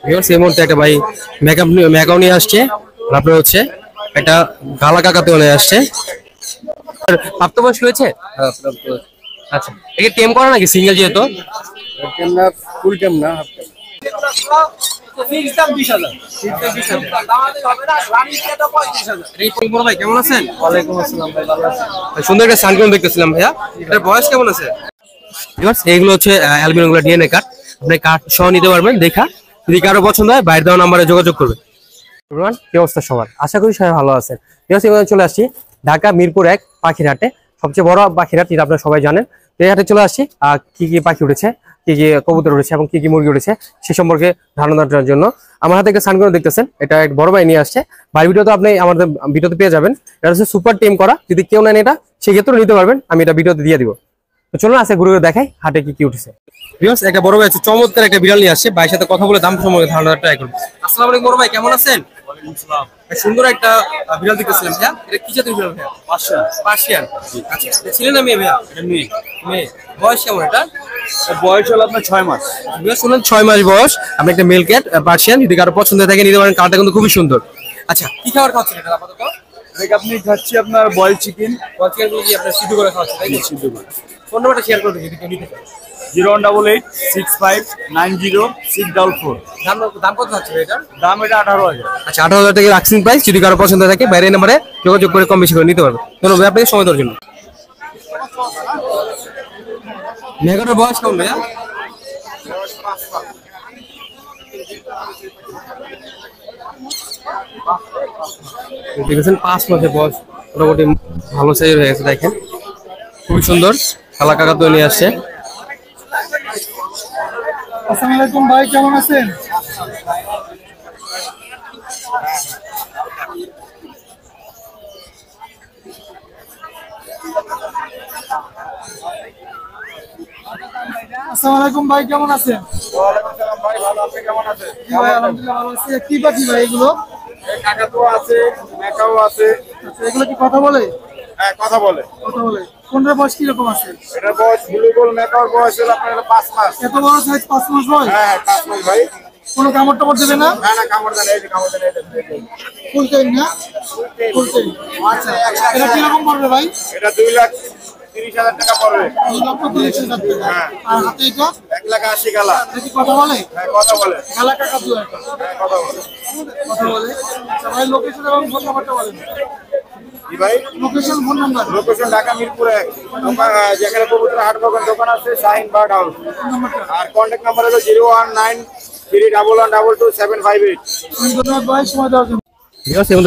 Viewers এই মুহূর্তে একটা ভাই মেকাও নিয়ে আসছে, আপনার হচ্ছে একটা গালা কাকাতেও নিয়ে আসছে। প্রাপ্তবয়স্ক হয়েছে? হ্যাঁ প্রাপ্ত। আচ্ছা, একে টেম করা নাকি সিঙ্গেল যেহেতু? টেম না, ফুল টেম না, হাফ টেম। ভাই কেমন আছেন? ওয়ালাইকুম আসসালাম ভাই, ভালো আছেন? সুন্দর একটা সানগ্লাস দেখতেছিলাম ভাইয়া, এটার বয়স কেমন আছে? এইগুলো হচ্ছে অ্যালবিনো গুলো ডিএনএ কার্ড, আপনি কার্ড সহ নিতে পারবেন। দেখা যদি কারো পছন্দ হয় বাইরে দেওয়া নাম্বারে যোগাযোগ করবেন। কি অবস্থা সবার? আশা করি সবাই ভালো আছেন। চলে আসছি ঢাকা মিরপুর 1 পাখির হাটে, সবচেয়ে বড় পাখির হাট, যেটা আপনারা সবাই জানেন। এই হাটে চলে আসছি কি কি পাখি উঠেছে, কি কি কবুতর উঠেছে এবং কি কি মুরগি উঠেছে সে সম্পর্কে ধারণা দেওয়ার জন্য। আমার হাতে একটা সানগ্লাস দেখতেছেন, এটা এক বড় ভাই নিয়ে আসছে। বাড়ির ভিডিও তো আপনি আমাদের ভিডিওতে পেয়ে যাবেন। এটা হচ্ছে সুপার টেম করা, যদি কেউ নেন এটা সেক্ষেত্রেও নিতে পারবেন, আমি এটা ভিডিওতে দিয়ে দিব। তো চলুন আজকে ঘুরে ঘুরে দেখাই হাটে কি কি উঠেছে। একটা বড় ভাই আছে, চমৎকার একটা বিড়াল নিয়ে আসছে, ভাইয়ের সাথে কথা বলে দাম সম্পর্কে ধারণা ট্রাই করবো। আসসালামু আলাইকুম বড় ভাই, কেমন আছেন? সুন্দর একটা বিড়াল দেখতেছিলাম ভাইয়া, এটা কি জাতের বিড়াল ভাইয়া? পার্সিয়ান। আচ্ছা, ছিলেন না মেয়ে ভাইয়া? মেয়ে। বয়স কেমন এটা? বয়স হলো আপনার 6 মাস। শুনলেন 6 মাস বয়স। আপনি একটা মেল ক্যাট পার্সিয়ান, যদি কারো পছন্দ থাকে নিতে পারেন। কার্ডটা কিন্তু খুবই সুন্দর। আচ্ছা, কি খাবার খাচ্ছেন এটা আপাতত? আপনি খাচ্ছি আপনার বয়েল চিকেন। বয়স গুলো কি আপনার সিদ্ধ করে খাচ্ছেন? তাই সিদ্ধ করে। ফোন নাম্বারটা শেয়ার করে দিন যদি কেউ নিতে চায়। 01865900644। দাম কত হচ্ছে এটা? দাম এটা 18,000। আচ্ছা, 18,000 টাকা রাখছেন প্রাইস। যদি কারো পছন্দ থাকে বাইরে নাম্বারে যোগাযোগ করে কম বেশি করে নিতে পারবে। ধন্যবাদ আপনাকে সময় দেওয়ার জন্য। মেঘাটার বয়স কেমন ভাইয়া? দেখেছেন 5 মাসের বয়স, মোটামুটি ভালো সাইজ হয়ে গেছে। দেখেন খুবই সুন্দর, কালা কাকা তো নিয়ে আসছে। আসসালামু আলাইকুম ভাই, কেমন আছেন? আসসালামু আলাইকুম ভাই, কেমন আছেন? ওয়ালাইকুম আসসালাম ভাই, ভালো। আপনি কেমন আছেন? ভাই আলহামদুলিল্লাহ ভালো আছি। কি পাখি ভাই এগুলো? কাকাতুয়া আছে, মেকাও আছে। আচ্ছা, এগুলো কি কথা বলে? হ্যাঁ, কথা বলে। কথা বলে। কোনটার বয়স কিরকম আছে? এটা বয়স ব্লু গোল মেকাওর বয়স হলো আপনার 5 মাস। এত বড় সাইজ 5 মাস বয়স? হ্যাঁ 5 মাস ভাই। কোনো কামড় টামড় দেবে না? না না, কামড় দেয় না, এই যে কামড় দেয় না। ফুল টাইম না? Full time. আচ্ছা, এটা কিরকম পড়বে ভাই? এটা 2,30,000 টাকা পড়বে। 2,30,000 টাকা। হ্যাঁ। আর হাতে এটা? 1,80,000 গালা। এটা কি কথা বলে? হ্যাঁ, কথা বলে। গালা কাকা দুয়া এটা। হ্যাঁ, কথা বলে। কথা বলে। আচ্ছা ভাই, লোকেশন এবং ফোন নাম্বারটা বলেন। কি ভাই? Location, phone number. Location Dhaka Mirpur 1, যেখানে কবুতর হাট বাগান দোকান আছে, শাহিন বার্ড হাউস। আর কন্ট্যাক্ট নাম্বার হলো 01931122758। ধন্যবাদ ভাই সময় দেওয়ার জন্য।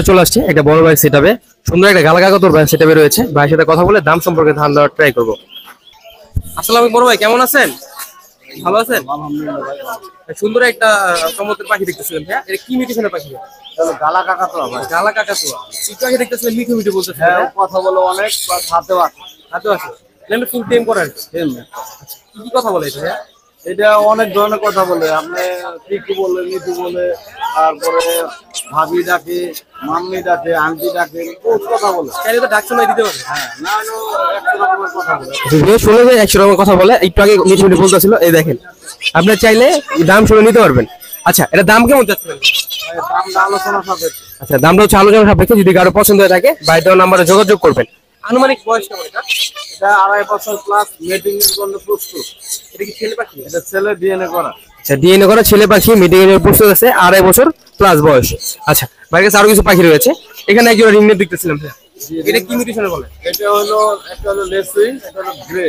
চলে আসছে একটা বড় ভাই সেটআপে, সুন্দর একটা গালা কাকাতুর ভাই সেটআপে রয়েছে। ভাইয়ের সাথে কথা বলে দাম সম্পর্কে ধারণা দেওয়ার ট্রাই করবো। আসসালামু আলাইকুম বড় ভাই, কেমন আছেন? ভালো আছেন? সুন্দর একটা চমৎকার পাখি দেখতেছিলেন ভাইয়া, এটা কি মিউটেশনের পাখি? গালা কাকাতুয়া ভাই। গালা কাকাতুয়া। একটু আগে দেখতেছিলেন মিঠু মিঠু বলতেছেন। হ্যাঁ, কথা বলে অনেক, হাতেও আছে। হাতে আছে। এটা ফুল টেম করা আছে। কি কথা বলে এটা ভাইয়া? এটা অনেক ধরনের কথা বলে, আপনি পিকু বলে, মিঠু বলে, তারপরে ভাবি ডাকে, মাম্মি ডাকে, আন্টি ডাকে, বহুত কথা বলে। চাইলে তো ডাক শোনাই দিতে পারে। হ্যাঁ, না না, 100 রকমের কথা বলে। শুনে যে 100 রকমের কথা বলে, একটু আগে মিঠু মিঠু বলতেছিল। এই দেখেন, আপনার চাইলে দাম শুনে নিতে পারবেন। আচ্ছা, এটা দাম কেমন চাচ্ছেন? দামটা আলোচনা সাপেক্ষে। আচ্ছা, দামটা হচ্ছে আলোচনা সাপেক্ষে, যদি কারো পছন্দ হয়ে থাকে বাইরে দেওয়া নাম্বারে যোগাযোগ করবেন। আনুমানিক বয়স কেমন এটা? এটা 2.5 বছর প্লাস, মিটিং এর জন্য প্রস্তুত। এটা কি ছেলে পাখি? এটা ছেলে ডিএনএ করা। আচ্ছা, ডিএনএ করা ছেলে পাখি, মিটিং এর প্রস্তুত আছে, 2.5 বছর প্লাস বয়স। আচ্ছা, বাইরের কাছে আরো কিছু পাখি রয়েছে। এখানে একজন রিংনেট দেখতেছিলাম ভাইয়া, এটা কি মিউটেশনে বলে? এটা হলো, একটা হলো লেসুই, একটা হলো গ্রে।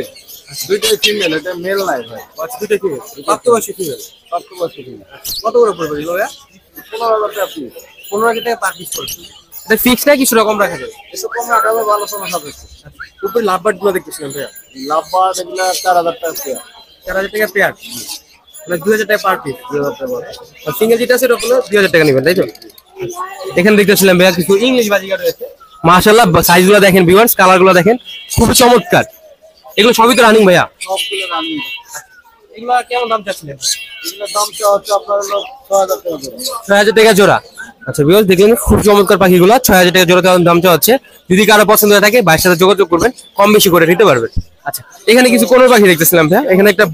দুইটাই ফিমেল, এটা মেল নাই ভাই। আচ্ছা, দুটো ফিমেল, প্রাপ্তবয়স্ক ফিমেল। প্রাপ্তবয়স্ক ফিমেল। কত করে পড়বে এগুলো ভাইয়া? 15,000 টাকা পিস। 15,000 টাকা পার পিস পড়বে। এটা ফিক্স না, কিছু রকম রাখা যায়? একটু কম রাখা যাবে, আলোচনা সাপেক্ষে। উপরে লাভবার্ড গুলো দেখতেছিলাম ভাইয়া, লাভবার্ড এগুলা 4,000 টাকা পেয়ার। 4,000 টাকা পেয়ার, মানে 2,000 টাকা পার পিস। 2,000 টাকা। আর সিঙ্গেল যেটা আছে এটা হলো 2,000 টাকা নেবেন, তাই তো? এখানে দেখতেছিলাম ভাইয়া কিছু ইংলিশ বাজিগার রয়েছে। মাশাআল্লাহ, সাইজ গুলো দেখেন ভিউয়ার্স, কালার গুলো দেখেন, খুব চমৎকার। এগুলো সবই তো রানিং ভাইয়া? সবগুলো রানিং। এগুলো কেমন দাম চাচ্ছিলেন? এগুলোর দামটা হচ্ছে আপনার হলো 6,000 টাকা জোড়া। 6,000 টাকা জোড়া। আচ্ছা ভিউয়ার্স, দেখলেন খুব চমৎকার পাখিগুলো, 6,000 টাকা জোড়া দাম চাওয়া হচ্ছে। যদি কারো পছন্দ হয়ে থাকে ভাইয়ের সাথে যোগাযোগ করবেন, কম বেশি করে নিতে পারবেন। আচ্ছা, এখানে কিছু কোন পাখি দেখতেছিলাম ভাইয়া, এখানে একটা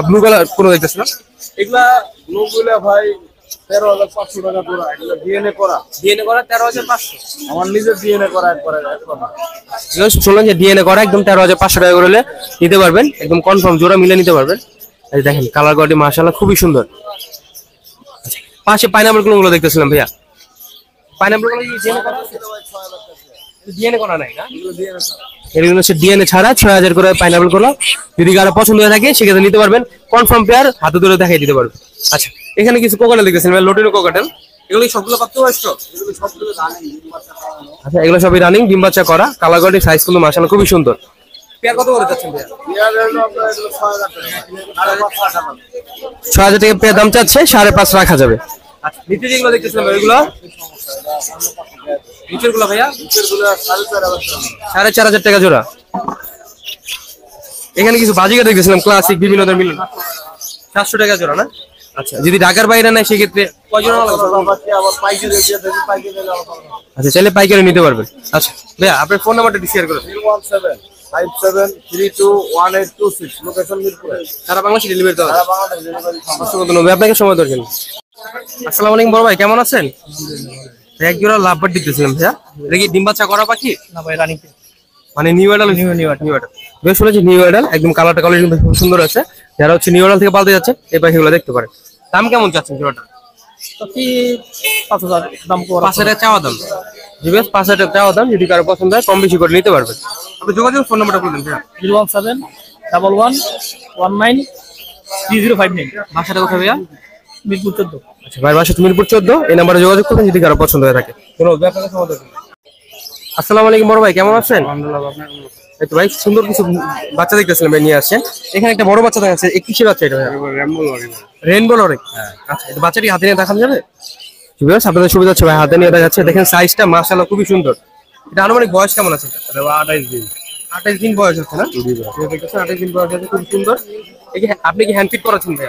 ব্লু কালার কোন দেখতেছিলাম। এগুলা ব্লুগুলা ভাই 13,500 টাকা জোড়া। এগুলো ডিএনএ করা। ডিএনএ করা 13,500। আমার নিজের ডিএনএ করা একবারে একদম। শুনলেন যে ডিএনএ করা একদম 13,500 টাকা করে হলে নিতে পারবেন, একদম কনফার্ম জোড়া মিলে নিতে পারবেন। এই দেখেন কালার কোয়ালিটি মাশাআল্লাহ খুবই সুন্দর। পাশে পাইনাপল গুলো দেখতেছিলাম ভাইয়া, পাইনাপল গুলো ডিএনএ করা আছে? ডিএনএ করা নাই না, এগুলো হচ্ছে ডিএনএ ছাড়া 6,000 করে পাইনাপল গুলো। যদি কারো পছন্দ হয়ে থাকে সেক্ষেত্রে নিতে পারবেন, কনফার্ম পেয়ার হাতে ধরে দেখাই দিতে পারবেন। আচ্ছা এখানে কিছু কোকাটেল দেখতেছিলাম, লোটিনো কোকাটেল, এগুলো সবগুলো প্রাপ্তবয়স্ক? আচ্ছা এগুলো সবই রানিং, ডিম বাচ্চা করা, কালার কোয়ালিটি সাইজ কিন্তু মাশাআল্লাহ খুবই সুন্দর। পেয়ার কত করে যাচ্ছেন ভাইয়া? 6,000 টাকা পেয়ার দাম চাচ্ছে, 5.5 রাখা যাবে। আচ্ছা নিচে যেগুলো দেখতেছিলাম ওইগুলো নিচের গুলো ভাইয়া 4,500 টাকা জোড়া। এখানে কিছু বাজিকা দেখতেছিলাম ক্লাসিক বিভিন্ন ধরনের মিলন, 700 টাকা জোড়া না? আচ্ছা যদি ঢাকার বাইরে নেয় সেক্ষেত্রে কয় জোড়া লাগবে? আচ্ছা চাইলে পাইকারি নিতে পারবেন। আচ্ছা ভাইয়া আপনার ফোন নাম্বারটা শেয়ার করুন। 01757321826, লোকেশন মিরপুরে। সারা বাংলাদেশে ডেলিভারি দেওয়া হয়? সারা বাংলাদেশ ডেলিভারি সম্ভব। অসংখ্য ধন্যবাদ আপনাকে সময় দেওয়ার জন্য। আসসালামু আলাইকুম বড় ভাই, কেমন আছেন? এক জোড়া লাভবার্ড দিতেছিলাম ভাইয়া, এটা কি ডিম বাচ্চা করা পাখি? না ভাই রানিং, মানে নিউ অ্যাডাল? নিউ অ্যাডাল বেশ শুনেছি, নিউ অ্যাডাল একদম কালারটা কোয়ালিটি কিন্তু খুব সুন্দর আছে। যারা হচ্ছে নিউ অ্যাডাল থেকে পালতে যাচ্ছেন এই পাখিগুলো দেখতে পারেন। দাম কেমন চাচ্ছেন জোড়াটা? তো কি 5,000 দাম করা। 5,000 টাকা চাওয়া দাম। জি বেশ 5,000 টাকা চাওয়া দাম, যদি কারো পছন্দ হয় কম বেশি করে নিতে পারবেন। আপনি যোগাযোগ ফোন নাম্বারটা বলুন ভাইয়া। 01711193059। বাসাটা কোথায় ভাইয়া? মিরপুর 14। আচ্ছা ভাইয়ের বাসা মিরপুর 14, এই নাম্বারে যোগাযোগ করবেন যদি কারো পছন্দ হয়ে থাকে। ধন্যবাদ আপনাকে সময় দেওয়ার জন্য। আসসালামু আলাইকুম বড় ভাই, কেমন আছেন? এই তো ভাই সুন্দর কিছু বাচ্চা দেখতেছিলাম ভাই নিয়ে আসছেন। এখানে একটা বড় বাচ্চা দেখাচ্ছে, কিসের বাচ্চা এটা? Rainbow lorry. আচ্ছা এটা বাচ্চাটি হাতে নিয়ে দেখানো যাবে? ঠিক আছে আপনাদের সুবিধা হচ্ছে ভাই, হাতে নিয়ে দেখাচ্ছে। দেখেন সাইজটা মাশাআল্লাহ খুবই সুন্দর। এটা আনুমানিক বয়স কেমন আছে? 28 দিন। 28 দিন বয়স হচ্ছে না? দেখতেছেন 28 দিন বয়স আছে, খুব সুন্দর। আপনি কি হ্যান্ড ফিট করাচ্ছেন ভাই?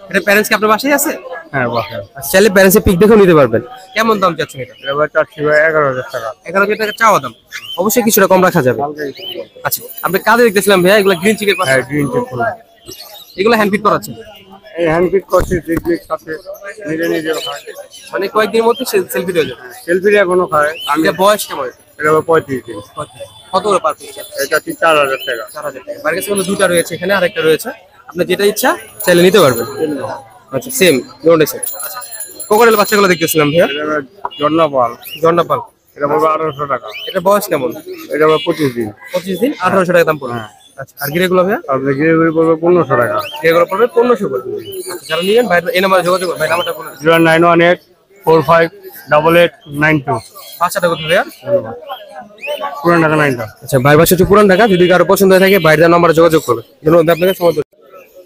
এটা প্যারেন্টস কি আপনার বাসায় আছে? হ্যাঁ বাহ। আচ্ছা চাইলে প্যারেন্টসের পিক দেখেও নিতে পারবেন। কেমন দাম চাচ্ছেন এটা? এবার চাচ্ছি ভাই 11,000 টাকা। 11,000 টাকা চাওয়া দাম, অবশ্যই কিছুটা কম রাখা যাবে। আচ্ছা আপনি কাঁধে দেখতেছিলাম ভাইয়া, এগুলো গ্রিন চিকের পাশে? হ্যাঁ গ্রিন চেক করুন। এগুলো হ্যান্ড ফিট করাচ্ছেন? এই হ্যান্ড ফিট করছি টেকনিক সাথে নিজে নিজে খায়। মানে কয়েকদিনের মধ্যে সেলফি হয়ে যাবে? সেলফি এখনো খায়। আমি এটা বয়স কেমন? এটা 35 দিন। কত করে পার পিস? এটা 4,000 টাকা। 4,000 টাকা। বাড়ির কাছে দুটা রয়েছে, এখানে আরেকটা রয়েছে, আপনার যেটা ইচ্ছা চাইলে নিতে পারবেন। আচ্ছা সেম দুটোই সেম। আচ্ছা কোকাটেল বাচ্চাগুলো দেখতেছিলাম ভাইয়া, এটা জন্নাপাল। জন্নাপাল, এটা পড়বে 1800 টাকা। এটা বয়স কেমন? এটা 25 দিন। 25 দিন, 1800 টাকা দাম পড়বে। আচ্ছা আর গিরেগুলো ভাইয়া? আপনি গিয়ে পড়বে 1500 টাকা। গিরেগুলো পড়বে 1500 করে। আচ্ছা যারা নিবেন ভাই এই নাম্বারে যোগাযোগ করুন। ভাই নাম্বারটা বলুন। 0918458892। বাচ্চাটা কোথায় ভাইয়া? পুরান ঢাকা 9টা। আচ্ছা ভাই বাসা হচ্ছে পুরান ঢাকা, যদি কারো পছন্দ হয়ে থাকে বাইরের নাম্বারে যোগাযোগ করবে। ধন্যবাদ আপনাকে সময় দেওয়ার জন্য।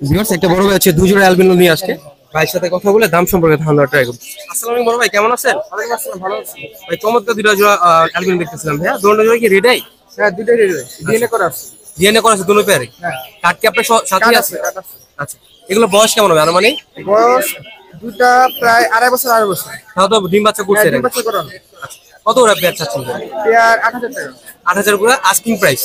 ভিউয়ার্স একটা বড় ভাই আছে, দুই জোড়া অ্যালবিনো নিয়ে আসছে, ভাইয়ের সাথে কথা বলে দাম সম্পর্কে ধারণা ট্রাই করব। আসসালামু আলাইকুম বড় ভাই, কেমন আছেন? ওয়ালাইকুম আসসালাম, ভালো আছি ভাই চমৎকার দুটো জোড়া অ্যালবিনো দেখতেছিলাম ভাইয়া, দুটো জোড়া কি রেডাই? হ্যাঁ দুটোই রেডি ডিএনএ করা আছে ডিএনএ করা আছে দুটো পেয়ারে? হ্যাঁ কাট কি আপনার সাথে আছে? কাট আছে আচ্ছা এগুলো বয়স কেমন হবে আনুমানিক? বয়স দুটা প্রায় 2.5 বছর 2.5 বছর তাও তো ডিম বাচ্চা করছে ডিম এটা? বাচ্চা করানো আচ্ছা কত ওরা পেয়ার চাচ্ছেন ভাই? পেয়ার 8,000 টাকা 8,000 করে আস্কিং প্রাইস।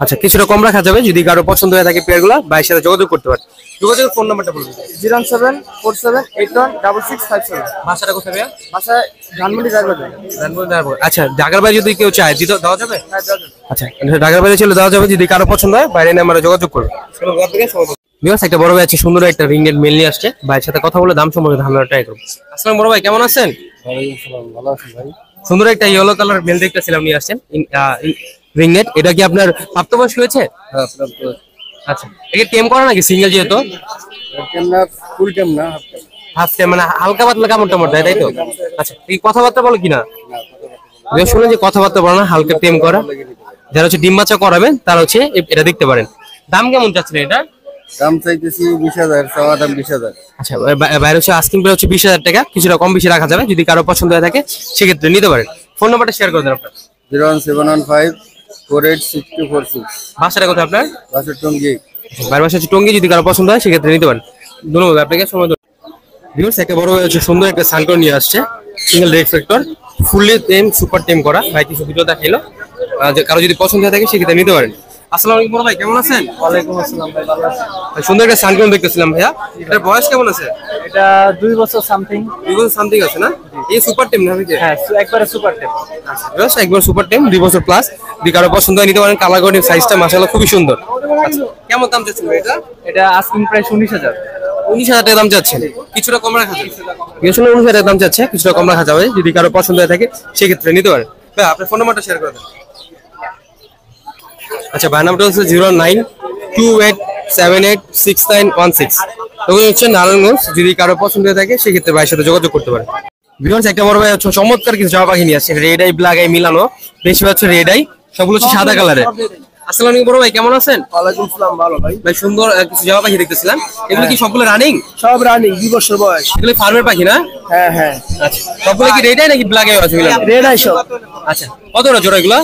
আচ্ছা কিছুটা কম রাখা যাবে, যদি কারো পছন্দ হয়ে থাকে পেয়ারগুলো ভাইয়ের সাথে যোগাযোগ করতে পারে। যোগাযোগের ফোন নাম্বারটা বলুন। 074781657। বাসাটা কোথায় ভাইয়া? বাসায় ধানমন্ডি রাজবাজার। আচ্ছা ঢাকার বাইরে যদি কেউ চায় দিতে দেওয়া যাবে? হ্যাঁ দাদা আচ্ছা ঢাকার বাইরে চলে দেওয়া যাবে, যদি কারো পছন্দ হয় বাইরে নাম্বারে যোগাযোগ করবে। বিকজ একটা বড় ভাই আছে, সুন্দর একটা রিংনেট মেল নিয়ে আসছে, ভাইয়ের সাথে কথা বলে দাম সম্পর্কে ধারণা ট্রাই করবো। আসসালাম বড় ভাই, কেমন আছেন? ভালো আছি ভাই। সুন্দর একটা ইয়েলো কালার মেল দেখতেছিলাম নিয়ে আসছেন রিংনেট, এটা কি আপনার প্রাপ্তবয়স্ক হয়েছে? হ্যাঁ আচ্ছা একে টেম করা নাকি সিঙ্গেল যেহেতু? না ফুল টাইম না, হাফ টেম, মানে হালকা পাতলা কামড় টামড় দেয় তাই তো? আচ্ছা এই কথাবার্তা বলো কিনা? শুনে যে কথাবার্তা বলো না, হালকা টেম করা। যারা হচ্ছে ডিম বাচ্চা করাবেন তারা হচ্ছে এটা দেখতে পারেন। দাম কেমন চাচ্ছেন এটা? দাম চাইতেছি 20,000, চাওয়া দাম 20,000। আচ্ছা বাইরে হচ্ছে আস্কিং প্রাইস হচ্ছে 20,000 টাকা, কিছুটা কম বেশি রাখা যাবে, যদি কারো পছন্দ হয়ে থাকে সেক্ষেত্রে নিতে পারেন। ফোন নাম্বারটা শেয়ার করে দেন আপনার। 01715486246। বাসাটা কোথায় আপনার? বাসের টঙ্গি। বাইরের বাসা হচ্ছে টঙ্গী, যদি কারো পছন্দ হয় সেক্ষেত্রে নিতে পারেন। ধন্যবাদ আপনাকে সময় দেওয়ার জন্য। ভিউয়ার্স একটা বড় হচ্ছে সুন্দর একটা সানকর নিয়ে আসছে, single reflector, fully tame super টেম করা, ভাই কিছু ভিডিও দেখাইলো, কারো যদি পছন্দ হয়ে থাকে সেক্ষেত্রে নিতে পারেন। আসসালামু আলাইকুম বড় ভাই, কেমন আছেন? ওয়ালাইকুম আসসালাম ভাই, ভালো আছি। ভাই সুন্দর একটা সানগ্লাস দেখতেছিলাম ভাইয়া, এটার বয়স কেমন আছে? এটা 2 বছর সামথিং। 2 বছর সামথিং আছে না? এই সুপার টিম না নাকি? হ্যাঁ, একবারে সুপার টেপ। বেশ একবার সুপার টিম, 2 বছর প্লাস। যদি কারো পছন্দ হয় নিতে পারেন, কালার কোডিং সাইজটা মাশাআল্লাহ খুবই সুন্দর। আচ্ছা, কেমন দাম চাচ্ছেন ভাই এটা? এটা আস্কিং প্রাইস 19,000। 19,000 টাকা দাম চাচ্ছেন, কিছুটা কম রাখা যাবে। 19,000 টাকা দাম চাচ্ছে, কিছুটা কম রাখা যাবে। যদি কারো পছন্দ হয়ে থাকে সেক্ষেত্রে নিতে পারেন। ভাই আপনার ফোন নাম্বারটা শেয়ার করে দেন। আচ্ছা, ভাই নাম্বারটা হচ্ছে 0928786916। ওগুলো হচ্ছে নারায়ণগঞ্জ। যদি কারো পছন্দ হয়ে থাকে সেক্ষেত্রে ভাইয়ের সাথে যোগাযোগ করতে পারেন। ভিউয়ার্স, একটা বড় ভাই হচ্ছে চমৎকার কিছু জামা পাখি নিয়ে আসছে, রেড আই ব্ল্যাক আই মিলানো, বেশি হচ্ছে রেড আই, সবগুলো হচ্ছে সাদা কালারের। আসসালামু আলাইকুম বড় ভাই, কেমন আছেন? ওয়ালাইকুম সালাম, ভালো ভাই। ভাই সুন্দর কিছু জামা পাখি দেখতেছিলাম, এগুলো কি সবগুলো রানিং? সব রানিং, 2 বছর বয়স। এগুলো ফার্মের পাখি না? হ্যাঁ হ্যাঁ, আচ্ছা, সবগুলো কি রেড আই নাকি ব্ল্যাক আই আছে মিলানো? রেড আই সব। আচ্ছা, কত করে জোড়া এগুলো?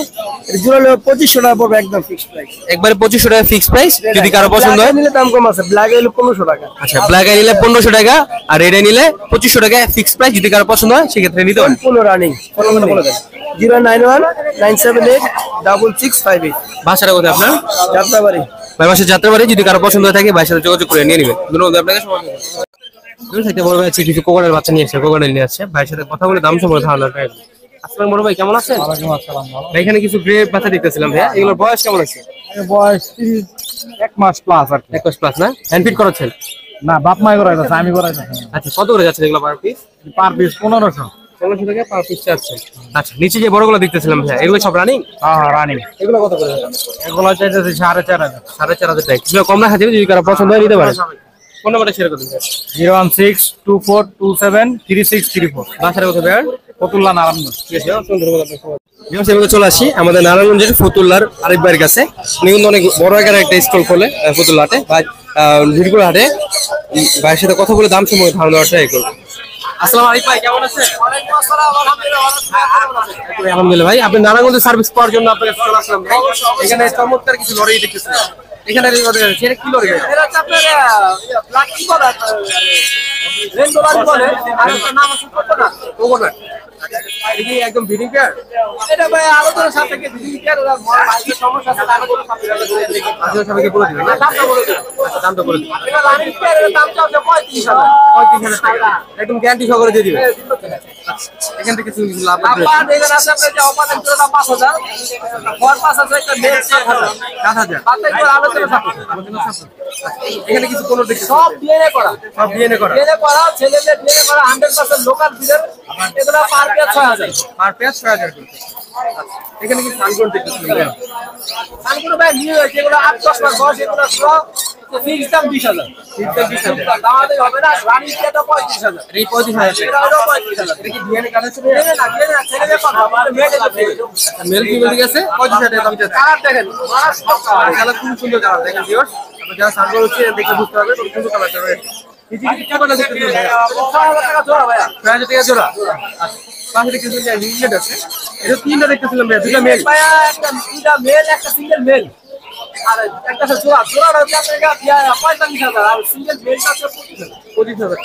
এর জোড়া হলো 2500 টাকা পড়বে, একদম ফিক্সড প্রাইস। একবারে 2500 টাকা ফিক্স প্রাইস। যদি কারো পছন্দ হয় নিলে দাম কম আছে, ব্ল্যাক হলো 1500 টাকা। আচ্ছা, ব্ল্যাক আই নিলে 1500 টাকা আর রেড আই নিলে 2500 টাকা ফিক্স প্রাইস। যদি কারো পছন্দ হয় সেক্ষেত্রে নিতে পারেন। সম্পূর্ণ রানিং। ফোন নাম্বার বলে দেন। 091978665। ভাষাটা কোথায় আপনার? যাত্রাবাড়ি। ভাই বাসায় যাত্রাবাড়ি। যদি কারো পছন্দ হয়ে থাকে ভাইয়ের সাথে যোগাযোগ করে নিয়ে নেবেন। ধন্যবাদ আপনাকে। একটা বড় ভাই আছে, কিছু কোকারের বাচ্চা নিয়ে আসছে, কোকারেল নিয়ে আসছে। ভাইয়ের সাথে কথা বলে দাম সম্পর্কে ধারণা পাই। আসসালামু বড় ভাই, কেমন আছেন? ওয়ালাইকুম আসসালাম, ভালো। ভাই এখানে কিছু গ্রে বাচ্চা দেখতেছিলাম ভাইয়া, এগুলোর বয়স কেমন আছে? এর বয়স 1 মাস প্লাস আর কি। 1 মাস প্লাস না? হ্যান্ড ফিট করাচ্ছেন? না, বাপ মাই করাইছে, আমি করাইছি। আচ্ছা, কত করে যাচ্ছে এগুলো পার পিস? Per piece 1500। 1500 টাকা পার পিস চাচ্ছেন। আচ্ছা, নিচে যে বড়গুলো দেখতেছিলাম ভাইয়া, এগুলো সব রানিং? হ্যাঁ রানিং। এগুলো কত করে? এগুলো চাইতেছে 4500। 4500 টাকা। কিছু কম রাখা যাবে, যদি কারো পছন্দ হয় নিতে পারেন। ফোন নাম্বারটা শেয়ার করে দিন। 01624273634। বাসাটা কোথায় ভাইয়া? ফতুল্লা, নারায়ণগঞ্জ। ঠিক আছে, ধন্যবাদ আপনাকে। চলে আসি আমাদের নারায়ণগঞ্জের ফতুল্লার আরেক ভাইয়ের কাছে। উনি কিন্তু অনেক বড় আকারের একটা স্টল খোলে ফতুল্লা হাটে বা ভিড়গুলো হাটে। ভাইয়ের সাথে কথা বলে দাম সম্পর্কে ধারণা দেওয়ার ট্রাই করবো। আসসালামু আলাইকুম ভাই, কেমন আছেন? আলহামদুলিল্লাহ ভাই, আপনি নারায়ণগঞ্জে সার্ভিস পাওয়ার জন্য আপনাকে চলে আসলাম ভাই। এখানে চমৎকার কিছু লরি দেখতেছি। এখানে সেটা কি লরি? একদম ভিডিং পেয়ার। এটা ভাই আলোচনার সাপেক্ষে বিধিকার ওরা সমস্যা আছে, সবাইকে বলে দিবেন। দামটা বলে দিন। আচ্ছা, দামটা বলে দিবেন। এটা রানিং পেয়ারের দামটা হচ্ছে 35,000। 35,000 টাকা। একদম গ্যারান্টি সহকারে দিয়ে দিবেন। এখান থেকে কিছু লাভ আছে। আপনার এখানে আছে আপনার যে অপারেন্ট করে দাম 5,000। ফর পাস আছে একটা নেট 7,000। 7,000। বাতাই করে আলোচনা সাপেক্ষে। এখানে কিছু কোনো দেখতে সব ডিএনএ করা। সব ডিএনএ করা। ডিএনএ করা, ছেলেদের ডিএনএ করা 100% লোকাল বিলের। এগুলো পার পেয়ার 6,000। আর পেঁয়াজ 6,000 করে। এখানে কি সানগ্লাস দেখতেছিলেন? সানগুলো ভাই নিয়ে হয়েছে, এগুলো 8-10 মাস বয়স, এগুলো সব ফিক্স দাম 20,000। দামাদামি হবে না, রানিং পেয়ারটা 35,000। এই 35,000 এটা টাকা। হলো 35,000। এটা কি ডিএনএ কার্ড আছে? ডিএনএ না, ডিএনএ না, ছেলেদের কথা, আমার মেয়েদের কথা। মেল ফিমেল ঠিক আছে, 35,000 টাকা দাম চাচ্ছে। কালার দেখেন, মারা সব কালার। কালার খুব সুন্দর কালার, দেখেন ভিউয়ার্স। আপনি যারা সানগ্লাস হচ্ছে দেখে বুঝতে পারবেন খুব সুন্দর কালারটা রয়েছে। এই যে কি কালার দেখতেছেন ভাইয়া? 6,000 টাকা জোড়া ভাইয়া। 6,000 টাকা জোড়া। আচ্ছা, পাশে দেখতেছেন যে রিংলেট আছে। এটা তিনটা দেখতেছিলাম ভাইয়া, দুটো মেল। ভাইয়া একটা দুইটা মেল, একটা সিঙ্গেল মেল। আর একটা আছে জোড়া, জোড়াটা হচ্ছে আপনার 45,000 আর সিঙ্গেল মেলটা হচ্ছে 25,000। 25,000 টাকা।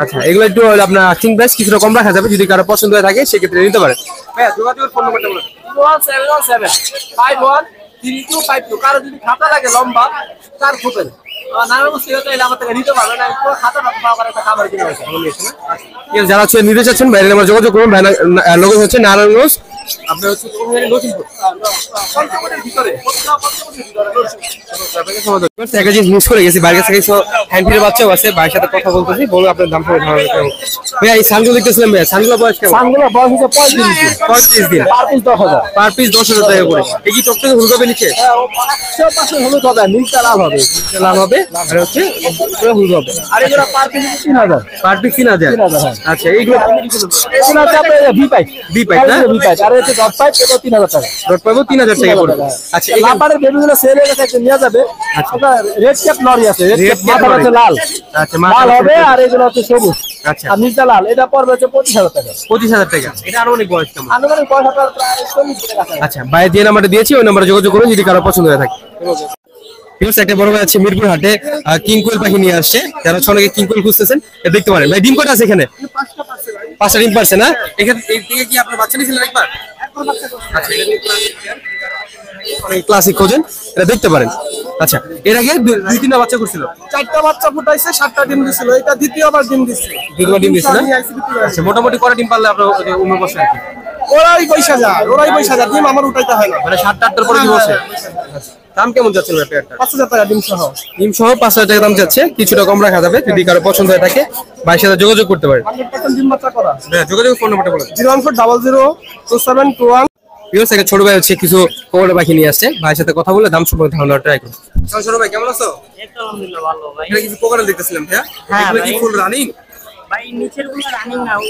আচ্ছা, এগুলো একটু আপনার আস্কিং প্রাইস কিছুটা কম রাখা যাবে, যদি কারো পছন্দ হয়ে থাকে সেক্ষেত্রে নিতে পারেন। ভাইয়া যোগাযোগের ফোন নাম্বারটা বলুন। 01717513252। কারো যদি খাতা লাগে লম্বা, তার খুবেন নারায়ণগঞ্জ থেকে চাইলে আমার থেকে নিতে পারবেন। আমি পুরো খাতা পাওয়ার একটা খাবার কিনে গেছে। ঠিক আছে, যারা হচ্ছে নিতে চাচ্ছেন বাইরের নাম্বার যোগাযোগ করুন। লোক হচ্ছে নারায়ণগঞ্জ, আপনার হচ্ছে লক্ষ্মীপুর। পঞ্চমনের ভিতরে একটা জিনিস মিস করে গেছি, বাইরের থেকে হ্যান্ড ফিটের বাচ্চাও আছে। ভাইয়ের সাথে কথা বলতেছি, বলবো আপনার দাম সবাই ধারণা করতে হবে। ভাইয়া এই সানগুলো দেখতেছিলাম ভাইয়া, সানগুলো বয়স কেমন? সানগুলো বয়স হচ্ছে 35 দিন। 35 দিন। Per piece 10,000। পার পিস 10,000 টাকা করে। এই কি টপটাতে হুলকাবে নিচে? 100% হলুদ হবে, নীলটা লাল হবে। লাভ হবে আর হচ্ছে পুরো হুল হবে। আর এগুলো পার পিস 3,000। Per piece 3,000। 3,000, আচ্ছা, এইগুলো এগুলো হচ্ছে আপনার ভি পাইপ। বি পাইপ না? V pipe. আর হচ্ছে ডট পাইপ, এটা 3,000 টাকা। ডট পাবো 3,000 টাকা করে। আচ্ছা, এই লাপারের বেবিগুলো সেল হয়ে গেছে, একটা নিয়ে যাবে। আপনার রেড ক্যাপ লরি আছে, রেড ক্যাপ মাথা হচ্ছে লাল। আচ্ছা, লাল হবে আর এগুলো হচ্ছে সবুজ। আচ্ছা, আর নিচটা লাল, এটা পড়বে হচ্ছে 25,000 টাকা। 25,000 টাকা। এটা আরো অনেক বয়স কেমন? আনুমানিক পয়সা প্রায় 40 টাকা। আচ্ছা, ভাই যে নাম্বারটা দিয়েছি ওই নাম্বারে যোগাযোগ করুন যদি কারো পছন্দ হয়ে থাকে। একটা বড় ভাই আছে মিরপুর হাটে, কিং কোয়েল পাখি নিয়ে আসছে। যারা অনেকে কিং কোয়েল খুঁজতেছেন দেখতে পারেন। ভাই ডিম কটা আছে এখানে? 5টা ডিম পারছে না? এখানে এই থেকে কি আপনার বাচ্চা নিয়েছিলেন একবার? আচ্ছা, অনেক ক্লাসিক খোঁজেন, এটা দেখতে পারেন। আচ্ছা, এর আগে দুই তিনটা বাচ্চা করছিল? 4টা বাচ্চা ফুটাইছে, 7টা ডিম দিছিল, এটা দ্বিতীয়বার ডিম দিচ্ছে। দ্বিতীয়বার ডিম দিচ্ছে না? আচ্ছা, মোটামুটি কটা ডিম পারলে আপনার উমর বসে আর কি? ওরাই 22,000 ডিম আমার উঠাইতে হয় না। মানে 7-8টার পরে ডিম বসে। দাম কেমন যাচ্ছে একটা? 5,000 টাকা ডিম সহ। ডিম সহ 5,000 টাকা দাম যাচ্ছে, কিছুটা কম রাখা যাবে যদি কারো পছন্দ হয়ে থাকে। ভাইয়ের সাথে যোগাযোগ করতে পারেন। 100% ডিম বাচ্চা করা। হ্যাঁ, যোগাযোগ ফোন নাম্বারটা বলুন। 014002721। ভিউয়ার্স, একটা ছোট ভাই হচ্ছে কিছু কোমরের পাখি নিয়ে আসছে, ভাইয়ের সাথে কথা বলে দাম সম্পর্কে ধারণা ট্রাই করুন। ছোট ভাই কেমন আছো? আলহামদুলিল্লাহ ভালো ভাই। এটা কিছু কোকারেল দেখতেছিলাম ভাইয়া, হ্যাঁ এগুলো কি ভাই। Full running? ভাই নিচের গুলো রানিং না, ওই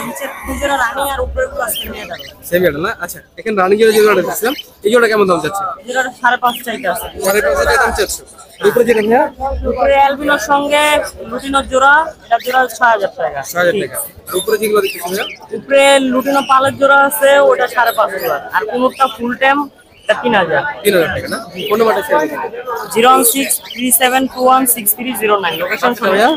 নিচের গুলো রানিং আর উপরের গুলো আজকে নিয়ে যাবে। সেম এটা না? আচ্ছা, এখানে রানিং এর যে জোড়াটা দেখছিলাম, এই জোড়া কেমন দাম যাচ্ছে? যেটা 5.5 চাইতে আছে। 5,500 টাকা দাম চাচ্ছে। উপরে যেটা ভাইয়া উপরে অ্যালবিনোর সঙ্গে লুটিনোর জোড়া, এটা জোড়া 6,000 টাকা। 6,000 টাকা। উপরে যেগুলো দেখতেছি ভাইয়া উপরে লুটিনো পালের জোড়া আছে, ওটা 5,500। আর কোনটা ফুল টাইম, এটা 3,000। 3,000 টাকা না? কোন নাম্বারটা শেয়ার করুন 01637216309। লোকেশন ভাইয়া।